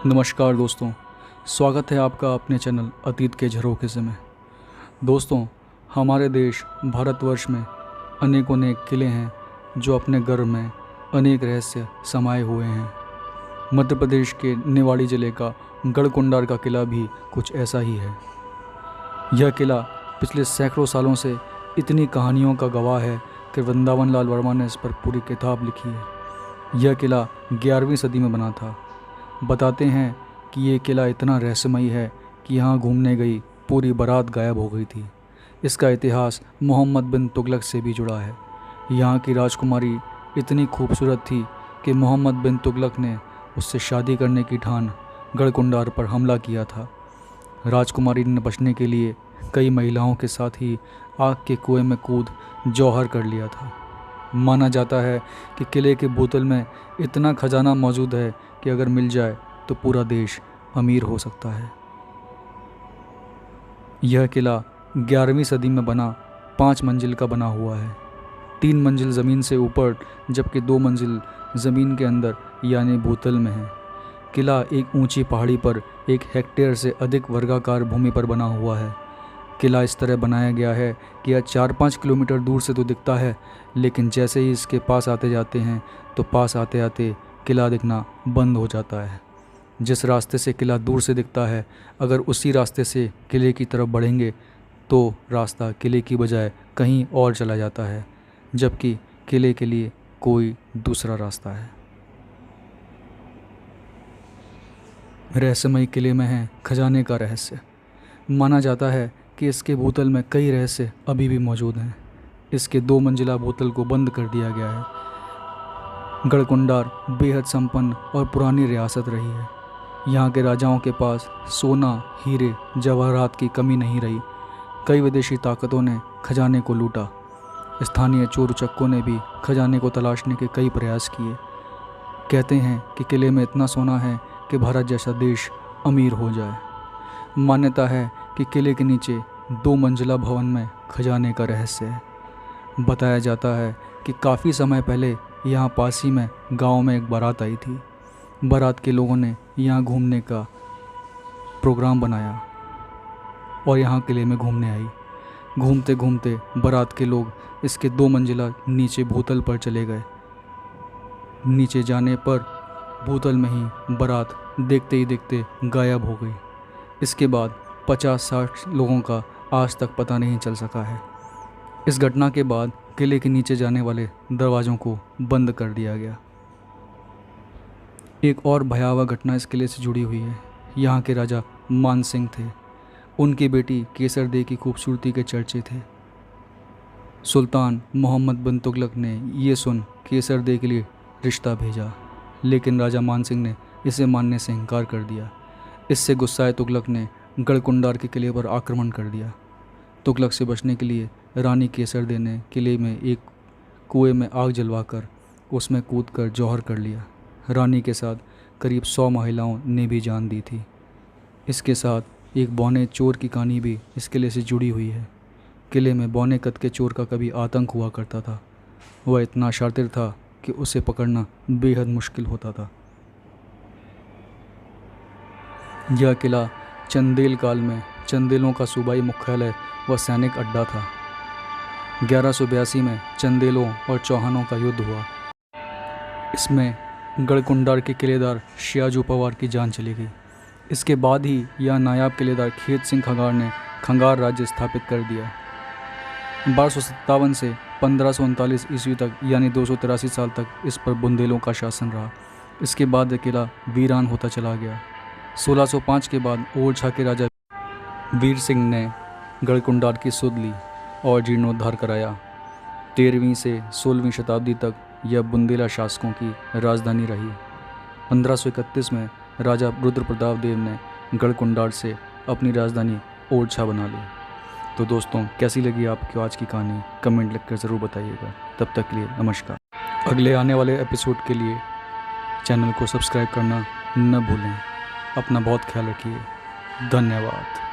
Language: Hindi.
नमस्कार दोस्तों, स्वागत है आपका अपने चैनल अतीत के झरोखे से में। दोस्तों, हमारे देश भारतवर्ष में अनेकों अनेक किले हैं जो अपने गर्भ में अनेक रहस्य समाये हुए हैं। मध्य प्रदेश के निवाड़ी जिले का गढ़कुंडार का किला भी कुछ ऐसा ही है। यह किला पिछले सैकड़ों सालों से इतनी कहानियों का गवाह है कि वृंदावन लाल वर्मा ने इस पर पूरी किताब लिखी है। यह किला 11वीं सदी में बना था। बताते हैं कि ये किला इतना रहस्यमयी है कि यहाँ घूमने गई पूरी बारात गायब हो गई थी। इसका इतिहास मोहम्मद बिन तुगलक से भी जुड़ा है। यहाँ की राजकुमारी इतनी खूबसूरत थी कि मोहम्मद बिन तुगलक ने उससे शादी करने की ठान गढ़कुंडार पर हमला किया था। राजकुमारी ने बचने के लिए कई महिलाओं के साथ ही आग के कुएं में कूद जौहर कर लिया था। माना जाता है कि किले के बोतल में इतना खजाना मौजूद है कि अगर मिल जाए तो पूरा देश अमीर हो सकता है। यह किला 11वीं सदी में बना 5 मंजिल का बना हुआ है। 3 मंजिल ज़मीन से ऊपर जबकि 2 मंजिल ज़मीन के अंदर यानी भूतल में है। किला एक ऊंची पहाड़ी पर 1 हेक्टेयर से अधिक वर्गाकार भूमि पर बना हुआ है। किला इस तरह बनाया गया है कि यह 4-5 किलोमीटर दूर से तो दिखता है, लेकिन जैसे ही इसके पास आते जाते हैं तो पास आते आते किला दिखना बंद हो जाता है। जिस रास्ते से किला दूर से दिखता है, अगर उसी रास्ते से किले की तरफ बढ़ेंगे तो रास्ता किले की बजाय कहीं और चला जाता है, जबकि किले के लिए कोई दूसरा रास्ता है। रहस्यमयी किले में है खजाने का रहस्य। माना जाता है कि इसके बोतल में कई रहस्य अभी भी मौजूद हैं। इसके 2 मंजिला बोतल को बंद कर दिया गया है। गढ़कुंडार बेहद संपन्न और पुरानी रियासत रही है। यहाँ के राजाओं के पास सोना, हीरे, जवाहरात की कमी नहीं रही। कई विदेशी ताकतों ने खजाने को लूटा। स्थानीय चोर उचक्कों ने भी खजाने को तलाशने के कई प्रयास किए। कहते हैं कि किले में इतना सोना है कि भारत जैसा देश अमीर हो जाए। मान्यता है कि किले के नीचे 2 मंजिला भवन में खजाने का रहस्य है। बताया जाता है कि काफ़ी समय पहले यहाँ पास ही में गांव में एक बारात आई थी। बारात के लोगों ने यहाँ घूमने का प्रोग्राम बनाया और यहाँ किले में घूमने आई। घूमते घूमते बारात के लोग इसके 2 मंजिला नीचे भूतल पर चले गए। नीचे जाने पर भूतल में ही बारात देखते ही देखते गायब हो गई। इसके बाद 50-60 लोगों का आज तक पता नहीं चल सका है। इस घटना के बाद किले के नीचे जाने वाले दरवाज़ों को बंद कर दिया गया। एक और भयावह घटना इस किले से जुड़ी हुई है। यहाँ के राजा मान सिंह थे। उनकी बेटी केसर दे की खूबसूरती के चर्चे थे। सुल्तान मोहम्मद बिन तुगलक ने ये सुन केसर दे के लिए रिश्ता भेजा, लेकिन राजा मान सिंह ने इसे मानने से इनकार कर दिया। इससे गुस्साए तुगलक ने गढ़कुंडार के किले पर आक्रमण कर दिया। तुगलक से बचने के लिए रानी केसर दे ने किले में एक कुएं में आग जलवाकर उसमें कूदकर जौहर कर लिया। रानी के साथ करीब 100 महिलाओं ने भी जान दी थी। इसके साथ एक बौने चोर की कहानी भी इस किले से जुड़ी हुई है। किले में बौने कद के चोर का कभी आतंक हुआ करता था। वह इतना शातिर था कि उसे पकड़ना बेहद मुश्किल होता था। यह किला चंदेल काल में चंदेलों का सूबाई मुख्यालय व सैनिक अड्डा था। 1182 में चंदेलों और चौहानों का युद्ध हुआ। इसमें गढ़कुंडार के किलेदार शियाजू पवार की जान चली गई। इसके बाद ही यह नायाब किलेदार खेत सिंह खंगार ने खंगार राज्य स्थापित कर दिया। 1257 से 1539 ईस्वी तक यानी 283 साल तक इस पर बुंदेलों का शासन रहा। इसके बाद यह किला वीरान होता चला गया। 1605 के बाद ओरछा के राजा वीर सिंह ने गढ़कुंडार की सुध ली और जीर्णोद्धार कराया। 13वीं से 16वीं शताब्दी तक यह बुंदेला शासकों की राजधानी रही। 1531 में राजा रुद्र प्रताप देव ने गढ़कुंडार से अपनी राजधानी ओरछा बना ली। तो दोस्तों, कैसी लगी आपको आज की कहानी? कमेंट लिखकर ज़रूर बताइएगा। तब तक के लिए नमस्कार। अगले आने वाले एपिसोड के लिए चैनल को सब्सक्राइब करना न भूलें। अपना बहुत ख्याल रखिए। धन्यवाद।